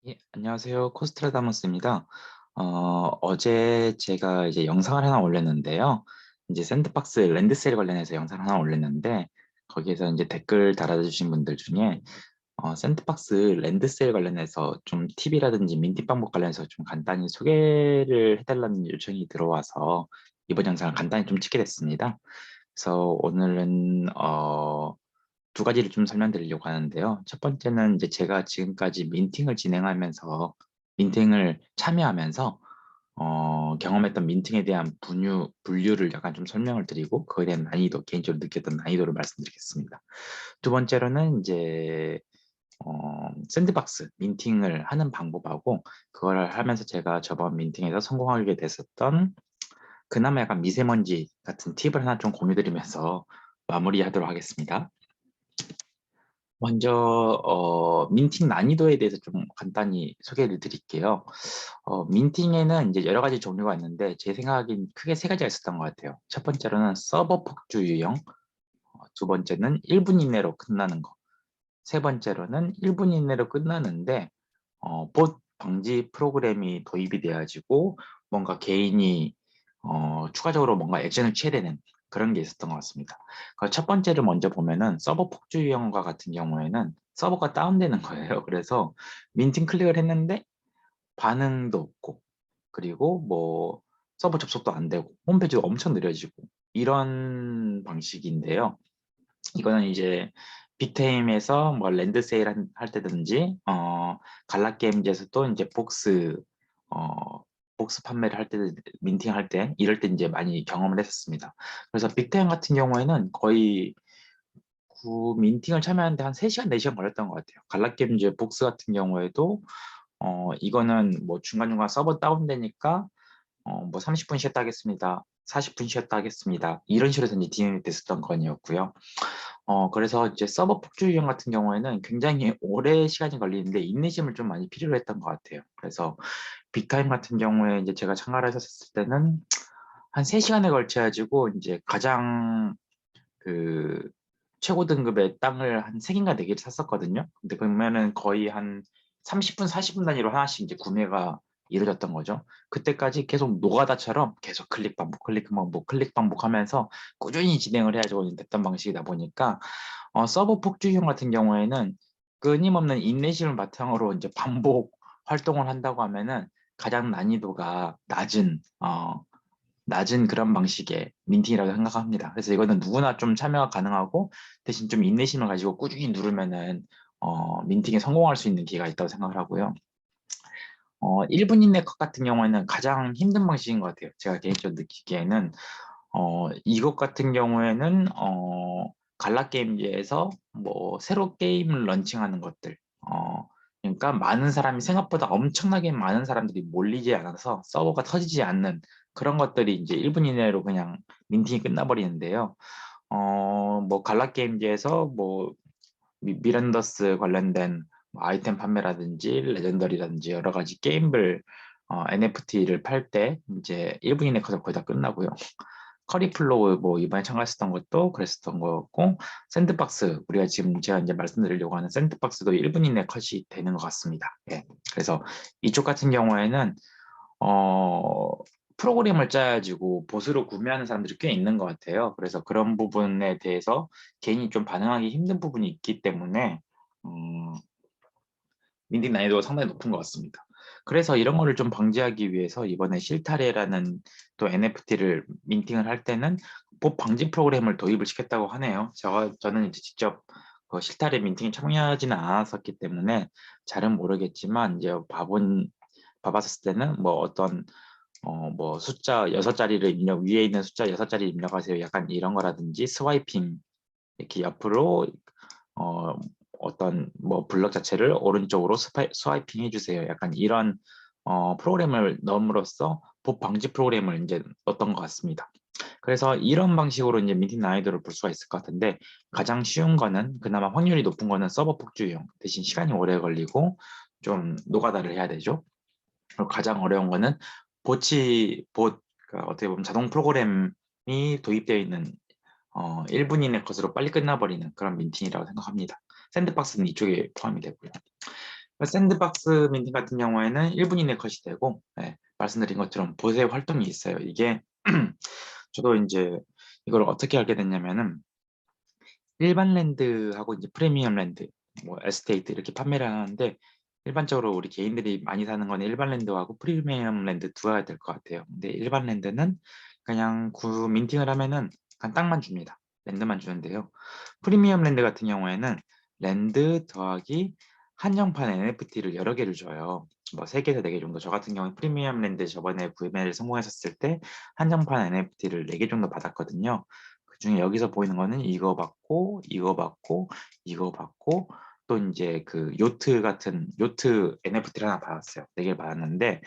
예, 안녕하세요. 코스트라다무스입니다. 어제 제가 이제 영상을 하나 올렸는데요. 이제 샌드박스 랜드세일 관련해서 영상을 하나 올렸는데, 거기에서 이제 댓글 달아주신 분들 중에, 샌드박스 랜드세일 관련해서 좀 팁이라든지 민티 방법 관련해서 좀 간단히 소개를 해달라는 요청이 들어와서 이번 영상을 간단히 좀 찍게 됐습니다. 그래서 오늘은, 두 가지를 좀 설명드리려고 하는데요. 첫 번째는 이제 제가 지금까지 민팅을 진행하면서 민팅을 참여하면서 경험했던 민팅에 대한 분류를 약간 좀 설명을 드리고 그거에 대한 난이도, 개인적으로 느꼈던 난이도를 말씀드리겠습니다. 두 번째로는 이제 샌드박스 민팅을 하는 방법하고 그걸 하면서 제가 저번 민팅에서 성공하게 됐었던 그나마 약간 미세먼지 같은 팁을 하나 좀 공유드리면서 마무리하도록 하겠습니다. 먼저 민팅 난이도에 대해서 좀 간단히 소개를 드릴게요. 민팅에는 이제 여러 가지 종류가 있는데 제 생각엔 크게 세 가지가 있었던 것 같아요. 첫 번째로는 서버 폭주 유형, 두 번째는 1분 이내로 끝나는 거, 세 번째로는 1분 이내로 끝나는데 봇 방지 프로그램이 도입이 되어지고 뭔가 개인이 추가적으로 뭔가 액션을 취해야 되는 그런 게 있었던 것 같습니다. 첫 번째를 먼저 보면은 서버 폭주 유형과 같은 경우에는 서버가 다운되는 거예요. 그래서 민팅 클릭을 했는데 반응도 없고 그리고 뭐 서버 접속도 안 되고 홈페이지가 엄청 느려지고 이런 방식인데요. 이거는 이제 빅테임에서 뭐 랜드 세일 할 때든지 갈라게임즈에서 또 이제 어 복스 판매를 할 때, 민팅 할 때 이럴 때 이제 많이 경험을 했었습니다. 그래서 빅테임 같은 경우에는 거의 그 민팅을 참여하는데 한 3시간, 4시간 걸렸던 것 같아요. 갈라게임즈 복스 같은 경우에도 이거는 뭐 중간중간 서버 다운되니까 뭐 30분 쉬었다 하겠습니다. 40분 쉬었다 하겠습니다. 이런 식으로 이제 진행이 됐었던 건이었고요. 그래서 이제 서버 폭주 유형 같은 경우에는 굉장히 오래 시간이 걸리는데 인내심을 좀 많이 필요로 했던 것 같아요. 그래서 빅타임 같은 경우에 이제 제가 참가를 했었을 때는 한 3시간에 걸쳐 가지고 이제 가장 그 최고 등급의 땅을 한 3개인가 4개를 샀었거든요. 근데 그러면은 거의 한 30분, 40분 단위로 하나씩 이제 구매가 이루어졌던 거죠. 그때까지 계속 노가다처럼 계속 클릭 반복, 클릭 반복, 클릭 반복하면서 꾸준히 진행을 해야지 됐던 방식이다 보니까 서버 폭주형 같은 경우에는 끊임없는 인내심을 바탕으로 이제 반복 활동을 한다고 하면은 가장 난이도가 낮은 그런 방식의 민팅이라고 생각합니다. 그래서 이거는 누구나 좀 참여가 가능하고 대신 좀 인내심을 가지고 꾸준히 누르면은 민팅에 성공할 수 있는 기회가 있다고 생각을 하고요. 1분 이내 컷 같은 경우에는 가장 힘든 방식인 것 같아요. 제가 개인적으로 느끼기에는 이것 같은 경우에는 갈라게임즈에서 뭐 새로 게임을 런칭하는 것들 그러니까 많은 사람이 생각보다 엄청나게 많은 사람들이 몰리지 않아서 서버가 터지지 않는 그런 것들이 이제 1분 이내로 그냥 민팅이 끝나버리는데요. 뭐 갈라게임즈에서 뭐 미란더스 관련된 뭐 아이템 판매라든지 레전더리라든지 여러 가지 게임들 NFT를 팔 때 이제 1분 이내 컷을 거의 다 끝나고요. 커리플로우 뭐 이번에 참가했었던 것도 그랬었던 거였고 샌드박스 우리가 지금 제가 이제 말씀드리려고 하는 샌드박스도 1분 이내 컷이 되는 것 같습니다. 예. 그래서 이쪽 같은 경우에는 어, 프로그램을 짜가지고 보스로 구매하는 사람들이 꽤 있는 것 같아요. 그래서 그런 부분에 대해서 개인이 좀 반응하기 힘든 부분이 있기 때문에 음, 민딩 난이도가 상당히 높은 것 같습니다. 그래서 이런 거를 좀 방지하기 위해서 이번에 실타래라는 또 NFT를 민팅을 할 때는 법 방지 프로그램을 도입을 시켰다고 하네요. 저는 이제 직접 그 실타래 민팅에 참여하지는 않았었기 때문에 잘은 모르겠지만 이제 봐봤을 때는 뭐 어떤 뭐 숫자 6자리를 입력 위에 있는 숫자 6자리 입력하세요. 약간 이런 거라든지 스와이핑 이렇게 옆으로 어, 어떤 뭐 블럭 자체를 오른쪽으로 스와이핑 해주세요. 약간 이런 프로그램을 넣음으로써 법 방지 프로그램을 이제 넣었던 것 같습니다. 그래서 이런 방식으로 이제 민팅 난이도를 볼 수가 있을 것 같은데 가장 쉬운 거는 그나마 확률이 높은 거는 서버 폭주형 대신 시간이 오래 걸리고 좀 노가다를 해야 되죠. 그리고 가장 어려운 거는 그러니까 어떻게 보면 자동 프로그램이 도입되어 있는 1분 이내 컷으로 빨리 끝나버리는 그런 민팅이라고 생각합니다. 샌드박스는 이쪽에 포함이 되고요. 샌드박스 민팅 같은 경우에는 1분 이내 컷이 되고, 말씀드린 것처럼 보세 활동이 있어요. 이게 저도 이제 이걸 어떻게 알게 됐냐면은 일반 랜드하고 이제 프리미엄 랜드, 뭐 에스테이트 이렇게 판매를 하는데, 일반적으로 우리 개인들이 많이 사는 건 일반 랜드하고 프리미엄 랜드 두 가야 될 것 같아요. 근데 일반 랜드는 그냥 민팅을 하면은 그냥 땅만 줍니다. 랜드만 주는데요. 프리미엄 랜드 같은 경우에는 랜드 더하기 한정판 NFT를 여러 개를 줘요. 뭐 3개에서 4개 정도. 저 같은 경우에 프리미엄 랜드 저번에 구매를 성공했었을 때 한정판 NFT를 4개 정도 받았거든요. 그중에 여기서 보이는 거는 이거 받고 이거 받고 이거 받고 또 이제 그 요트 같은 요트 NFT를 하나 받았어요. 4개를 받았는데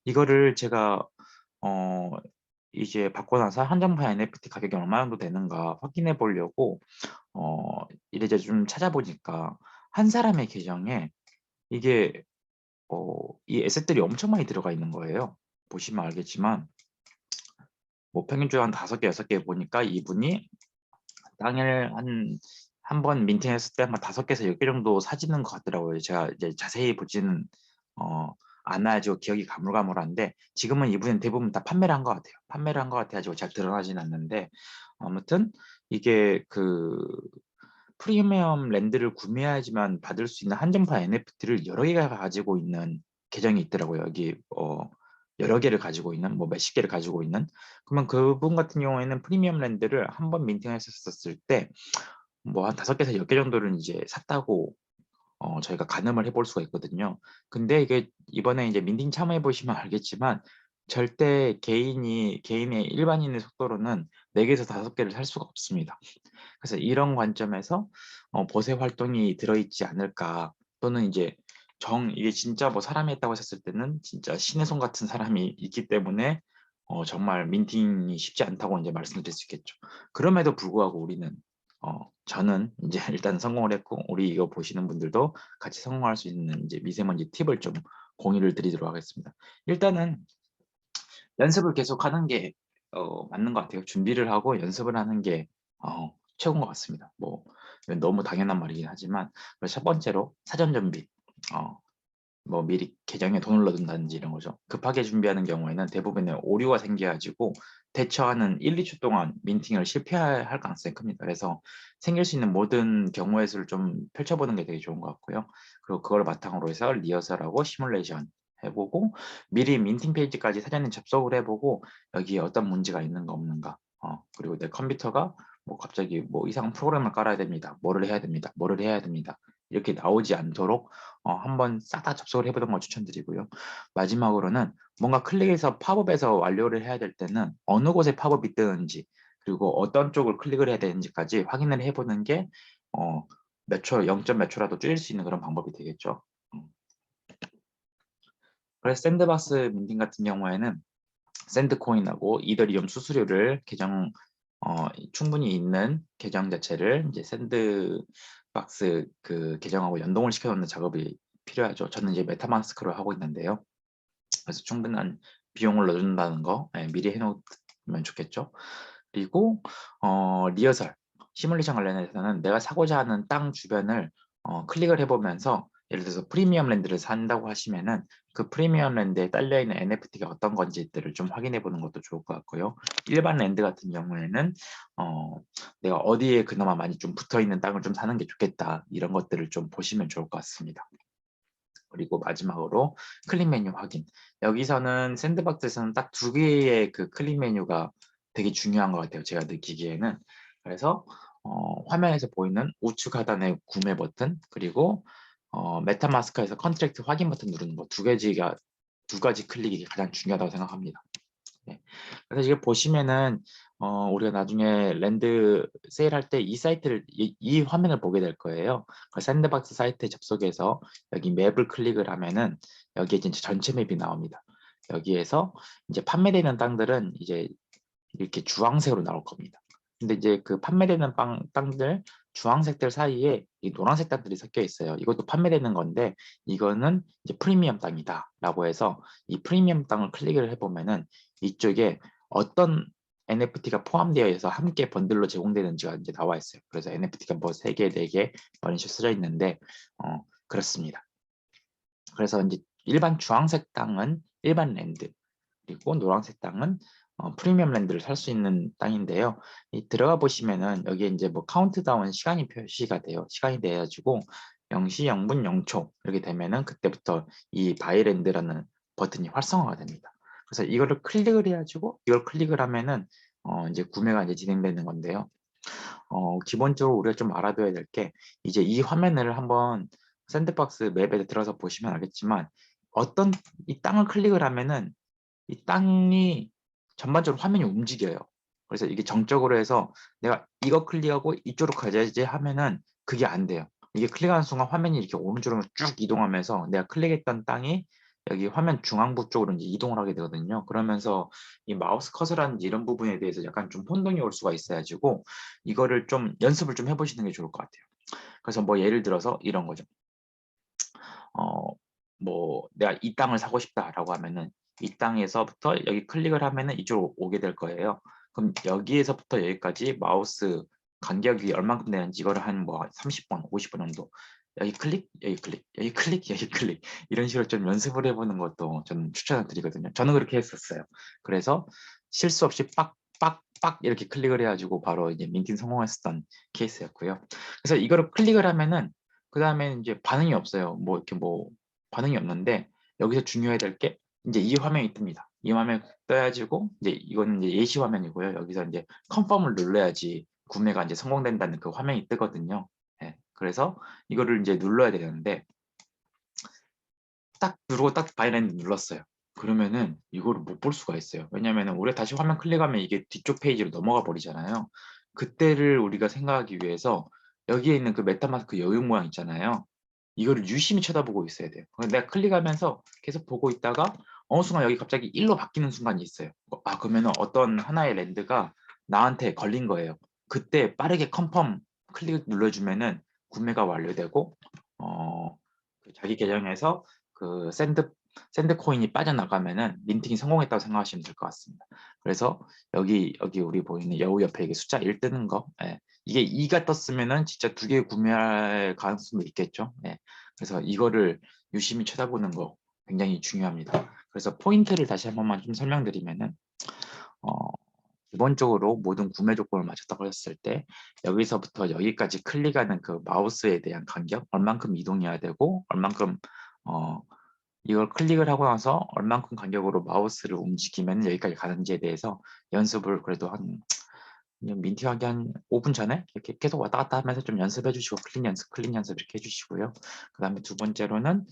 이거를 제가 어 이제 받고 나서 한정판 NFT 가격이 얼마 정도 되는가 확인해 보려고 이래저래 좀 찾아보니까 한 사람의 계정에 이게 이 에셋들이 엄청 많이 들어가 있는 거예요. 보시면 알겠지만 뭐 평균적으로 한 5개, 6개 보니까 이분이 당일 한 번 민팅했을 때 한 5개에서 10개 정도 사지는 것 같더라고요. 제가 이제 자세히 보지는 않아가지고 기억이 가물가물한데 지금은 이분은 대부분 다 판매를 한 것 같아요. 판매를 한 것 같아가지고 잘 드러나진 않는데 아무튼 이게 그 프리미엄 랜드를 구매해야지만 받을 수 있는 한정판 NFT를 여러 개가 가지고 있는 계정이 있더라고요. 여기 여러 개를 가지고 있는 뭐 몇십 개를 가지고 있는 그러면 그분 같은 경우에는 프리미엄 랜드를 한 번 민팅했었을 때 뭐 한 5개에서 10개 정도는 이제 샀다고 저희가 가늠을 해볼 수가 있거든요. 근데 이게 이번에 이제 민팅 참여해 보시면 알겠지만 절대 개인의 일반인의 속도로는 4개에서 5개를 살 수가 없습니다. 그래서 이런 관점에서 보세 활동이 들어있지 않을까 또는 이제 이게 진짜 뭐 사람이 했다고 했을 때는 진짜 신의 손 같은 사람이 있기 때문에 정말 민팅이 쉽지 않다고 이제 말씀드릴 수 있겠죠. 그럼에도 불구하고 우리는 저는 이제 일단 성공을 했고 우리 이거 보시는 분들도 같이 성공할 수 있는 이제 미세먼지 팁을 좀 공유를 드리도록 하겠습니다. 일단은 연습을 계속 하는 게 맞는 것 같아요. 준비를 하고 연습을 하는 게 최고인 것 같습니다. 뭐 이건 너무 당연한 말이긴 하지만 그래서 첫 번째로 사전 준비. 뭐 미리 계정에 돈을 넣어둔다든지 이런 거죠. 급하게 준비하는 경우에는 대부분의 오류가 생겨가지고 대처하는 1, 2초 동안 민팅을 실패할 가능성이 큽니다. 그래서 생길 수 있는 모든 경우의 수를 좀 펼쳐보는 게 되게 좋은 것 같고요. 그리고 그걸 바탕으로 해서 리허설하고 시뮬레이션 해보고 미리 민팅 페이지까지 사전에 접속을 해보고 여기에 어떤 문제가 있는가 없는가 그리고 내 컴퓨터가 뭐 갑자기 뭐 이상한 프로그램을 깔아야 됩니다. 뭐를 해야 됩니다. 뭐를 해야 됩니다. 이렇게 나오지 않도록 한번 싹 다 접속을 해보는 걸 추천드리고요. 마지막으로는 뭔가 클릭해서 팝업에서 완료를 해야 될 때는 어느 곳에 팝업이 뜨는지 그리고 어떤 쪽을 클릭을 해야 되는지까지 확인을 해보는 게 몇 초, 0. 몇 초라도 줄일 수 있는 그런 방법이 되겠죠. 그래서 샌드박스 민팅 같은 경우에는 샌드코인하고 이더리움 수수료를 충분히 있는 계정 자체를 이제 샌드박스 그 계정하고 연동을 시켜놓는 작업이 필요하죠. 저는 이제 메타마스크로 하고 있는데요. 그래서 충분한 비용을 넣어준다는 거 미리 해놓으면 좋겠죠. 그리고 리허설, 시뮬레이션 관련해서는 내가 사고자 하는 땅 주변을 클릭을 해보면서 예를 들어서 프리미엄 랜드를 산다고 하시면은 그 프리미엄 랜드에 딸려있는 NFT가 어떤 건지들을 좀 확인해 보는 것도 좋을 것 같고요. 일반 랜드 같은 경우에는 내가 어디에 그나마 많이 좀 붙어있는 땅을 좀 사는 게 좋겠다 이런 것들을 좀 보시면 좋을 것 같습니다. 그리고 마지막으로 클릭 메뉴 확인. 여기서는 샌드박스에서는 딱 2개의 그 클릭 메뉴가 되게 중요한 것 같아요. 제가 느끼기에는. 그래서 화면에서 보이는 우측 하단의 구매 버튼 그리고 메타마스크에서 컨트랙트 확인 버튼 누르는 거 두 가지 클릭이 가장 중요하다고 생각합니다. 네. 그래서 이걸 보시면은 우리가 나중에 랜드 세일할 때 이 사이트를 이 화면을 보게 될 거예요. 그 샌드박스 사이트에 접속해서 여기 맵을 클릭을 하면은 여기에 이제 전체 맵이 나옵니다. 여기에서 이제 판매되는 땅들은 이제 이렇게 주황색으로 나올 겁니다. 근데 이제 그 판매되는 땅들 주황색들 사이에 이 노란색 땅들이 섞여 있어요. 이것도 판매되는 건데 이거는 이제 프리미엄 땅이다라고 해서 이 프리미엄 땅을 클릭을 해보면은 이쪽에 어떤 NFT가 포함되어 있어서 함께 번들로 제공되는지가 이제 나와 있어요. 그래서 NFT가 뭐 3개, 4개 이런 식으로 쓰여 있는데 그렇습니다. 그래서 이제 일반 주황색 땅은 일반 랜드, 그리고 노란색 땅은 프리미엄 랜드를 살 수 있는 땅인데요. 들어가 보시면은 여기에 이제 뭐 카운트다운 시간이 표시가 돼요. 시간이 돼가지고 0시 0분 0초 이렇게 되면은 그때부터 이 바이랜드라는 버튼이 활성화가 됩니다. 그래서 이거를 클릭을 해가지고 이걸 클릭을 하면은 이제 구매가 이제 진행되는 건데요. 기본적으로 우리가 좀 알아둬야 될 게 이제 이 화면을 한번 샌드박스 맵에 들어서 보시면 알겠지만 어떤 이 땅을 클릭을 하면은 이 땅이 전반적으로 화면이 움직여요. 그래서 이게 정적으로 해서 내가 이거 클릭하고 이쪽으로 가야지 하면은 그게 안 돼요. 이게 클릭하는 순간 화면이 이렇게 오른쪽으로 쭉 이동하면서 내가 클릭했던 땅이 여기 화면 중앙부 쪽으로 이제 이동을 하게 되거든요. 그러면서 이 마우스 커서라든지 이런 부분에 대해서 약간 좀 혼동이 올 수가 있어가지고 이거를 좀 연습을 좀 해보시는 게 좋을 것 같아요. 그래서 뭐 예를 들어서 이런 거죠. 어, 뭐 내가 이 땅을 사고 싶다라고 하면은 이 땅에서부터 여기 클릭을 하면은 이쪽으로 오게 될 거예요. 그럼 여기에서부터 여기까지 마우스 간격이 얼만큼 되는지 이거를 한 뭐 30번, 50번 정도 여기 클릭, 여기 클릭, 여기 클릭, 여기 클릭 이런 식으로 좀 연습을 해보는 것도 저는 추천을 드리거든요. 저는 그렇게 했었어요. 그래서 실수 없이 빡 이렇게 클릭을 해가지고 바로 이제 민팅 성공했었던 케이스였고요. 그래서 이거를 클릭을 하면은 그 다음에 이제 반응이 없어요. 뭐 이렇게 뭐 반응이 없는데 여기서 중요해야 될 게 이제 이 화면이 뜹니다. 이 화면 떠야지고 이제 이거는 이제 예시 화면이고요. 여기서 이제 컨펌을 눌러야지 구매가 이제 성공된다는 그 화면이 뜨거든요. 예, 그래서 이거를 이제 눌러야 되는데 딱 누르고 딱 바이낸드 눌렀어요. 그러면은 이거를 못 볼 수가 있어요. 왜냐면은 우리가 다시 화면 클릭하면 이게 뒤쪽 페이지로 넘어가 버리잖아요. 그때를 우리가 생각하기 위해서 여기에 있는 그 메타마스크 여유 모양 있잖아요. 이거를 유심히 쳐다보고 있어야 돼요. 내가 클릭하면서 계속 보고 있다가 어느 순간 여기 갑자기 1로 바뀌는 순간이 있어요. 그러면은 어떤 하나의 랜드가 나한테 걸린 거예요. 그때 빠르게 컨펌 클릭 눌러주면은 구매가 완료되고 그 자기 계정에서 그 샌드 코인이 빠져나가면은 민팅이 성공했다고 생각하시면 될 것 같습니다. 그래서 여기 우리 보이는 여우 옆에 이게 숫자 1 뜨는 거, 예. 이게 2가 떴으면은 진짜 2개 구매할 가능성도 있겠죠. 예. 그래서 이거를 유심히 쳐다보는 거 굉장히 중요합니다. 그래서 포인트를 다시 한 번만 좀 설명드리면은 어, 기본적으로 모든 구매 조건을 맞췄다고 했을 때 여기서부터 여기까지 클릭하는 그 마우스에 대한 간격, 얼만큼 이동해야 되고 얼만큼 어, 이걸 클릭을 하고 나서 얼만큼 간격으로 마우스를 움직이면 여기까지 가는지에 대해서 연습을 그래도 한 민팅하기 한 5분 전에 이렇게 계속 왔다 갔다 하면서 좀 연습해 주시고 클릭 연습 이렇게 해주시고요. 그 다음에 두 번째로는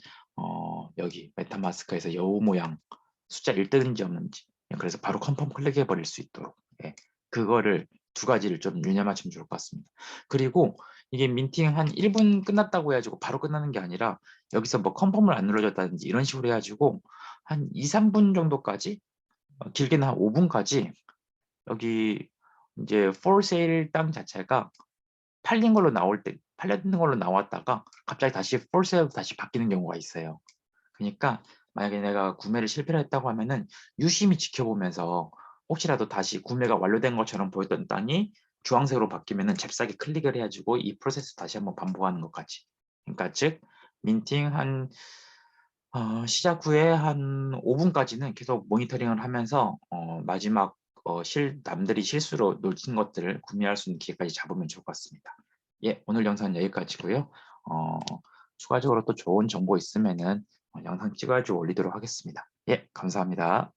여기 메타마스크에서 여우 모양 숫자 1 뜨는지 없는지 그래서 바로 컨펌 클릭해 버릴 수 있도록 그거를 두 가지를 좀 유념하시면 좋을 것 같습니다. 그리고 이게 민팅 한 1분 끝났다고 해가지고 바로 끝나는 게 아니라 여기서 뭐 컨펌을 안 눌러줬다든지 이런 식으로 해가지고 한 2, 3분 정도까지 길게는 한 5분까지 여기 이제 for sale 땅 자체가 팔린 걸로 나올 때 팔렸는 걸로 나왔다가 갑자기 다시 for sale로 다시 바뀌는 경우가 있어요. 그러니까 만약에 내가 구매를 실패를 했다고 하면은 유심히 지켜보면서 혹시라도 다시 구매가 완료된 것처럼 보였던 땅이 주황색으로 바뀌면은 잽싸게 클릭을 해가지고 이 프로세스 다시 한번 반복하는 것까지. 그러니까 즉 민팅 한 시작 후에 한 5분까지는 계속 모니터링을 하면서 마지막 남들이 실수로 놓친 것들을 구매할 수 있는 기회까지 잡으면 좋을 것 같습니다. 예, 오늘 영상은 여기까지고요. 어, 추가적으로 또 좋은 정보 있으면은 영상 찍어가지고 올리도록 하겠습니다. 예, 감사합니다.